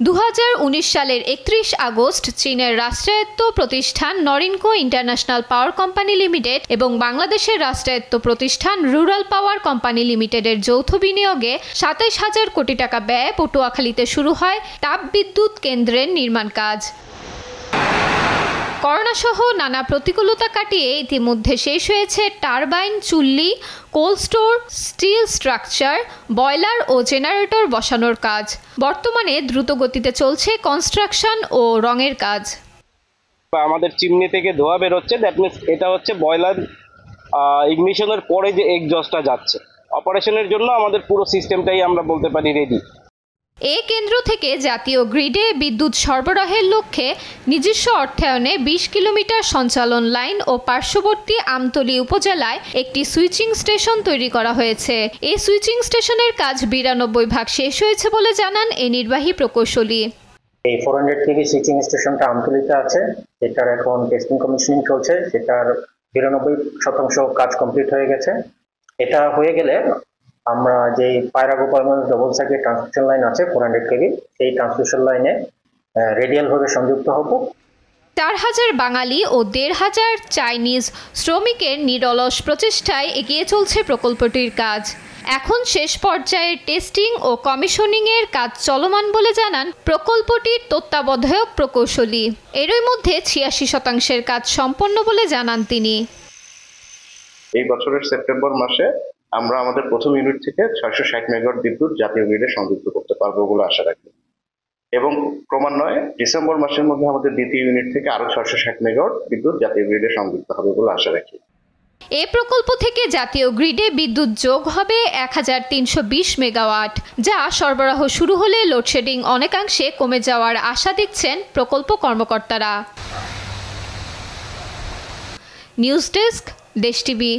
2019 সালের 31 আগস্ট চীনের রাষ্ট্রায়ত্ত প্রতিষ্ঠান নরিনকো ইন্টারন্যাশনাল পাওয়ার কোম্পানি লিমিটেড এবং বাংলাদেশের রাষ্ট্রায়ত্ত প্রতিষ্ঠান রুরাল পাওয়ার কোম্পানি লিমিটেডের যৌথ বিনিয়োগে 27,000 কোটি টাকা ব্যয়ে পটুয়াখালীতে শুরু হয় তাপবিদ্যুৎ কেন্দ্রের নির্মাণ কাজ। করোনাসহ নানা প্রতিকূলতা কাটিয়ে ইতিমধ্যে শেষ হয়েছে টারবাইন, চুল্লি, cold store, steel structure, boiler ও জেনারেটর বসানোর কাজ। বর্তমানে দ্রুত গতিতে চলছে কনস্ট্রাকশন ও রঙের কাজ। আমাদের চিমনি থেকে ধোঁয়া বের হচ্ছে, দ্যাট মিনস এটা হচ্ছে বয়লার ইগনিশনের পরে যে এক্সজস্টটা যাচ্ছে। অপারেশনের জন্য আমাদের পুরো সিস্টেমটাই আমরা বলতে পারি রেডি। এ কেন্দ্র থেকে জাতীয় গ্রিডে বিদ্যুৎ সরবরাহের লক্ষ্যে নিজস্ব অর্থায়নে 20 কিলোমিটার সঞ্চালন লাইন ও পার্শ্ববর্তী আমতলী উপজেলায় একটি সুইচিং স্টেশন তৈরি করা হয়েছে। এই সুইচিং স্টেশনের কাজ 92 ভাগ শেষ হয়েছে বলে জানান এই নির্বাহী প্রকৌশলী। এই 400 কেভি সুইচিং স্টেশনটা আমতলীতে আছে, এটার এখন টেস্টিং কমিশনিং চলছে, সেটার 92% কাজ কমপ্লিট হয়ে গেছে। এটা হয়ে গেলে আমরা যে পায়রা Gopalganj double circuit transmission line আছে 400 কেভি, সেই ট্রান্সমিশন লাইনে রেডিয়াল ভাবে সংযুক্ত হব। 4,000 বাঙালি ও 1,500 চাইনিজ শ্রমিকের নিরলস প্রচেষ্টায় এগিয়ে চলছে প্রকল্পটির কাজ। এখন শেষ পর্যায়ের টেস্টিং ও কমিশনিং এর কাজ চলমান বলে জানান প্রকল্পটির তত্ত্বাবধায়ক প্রকৌশলী। এরই মধ্যে 86% কাজ সম্পন্ন বলে জানান তিনি। এই বছরের সেপ্টেম্বর মাসে আমরা আমাদের প্রথম ইউনিট থেকে 660 মেগাওয়াট বিদ্যুৎ জাতীয় গ্রিডে সংযুক্ত করতে পারবো বলে আশা রাখি, এবং ক্রমান্বয়ে ডিসেম্বর মাসের মধ্যে আমাদের দ্বিতীয় ইউনিট থেকে আরো 660 মেগাওয়াট বিদ্যুৎ জাতীয় গ্রিডে সংযুক্ত হবে বলে আশা রাখি। এই প্রকল্প থেকে জাতীয় গ্রিডে বিদ্যুৎ যোগ হবে 1320 মেগাওয়াট, যা সরবরাহ শুরু হলে লোডশেডিং অনেকাংশে কমে যাওয়ার আশা দেখছেন প্রকল্প কর্মকর্তারা। নিউজ ডেস্ক, দেশ টিভি।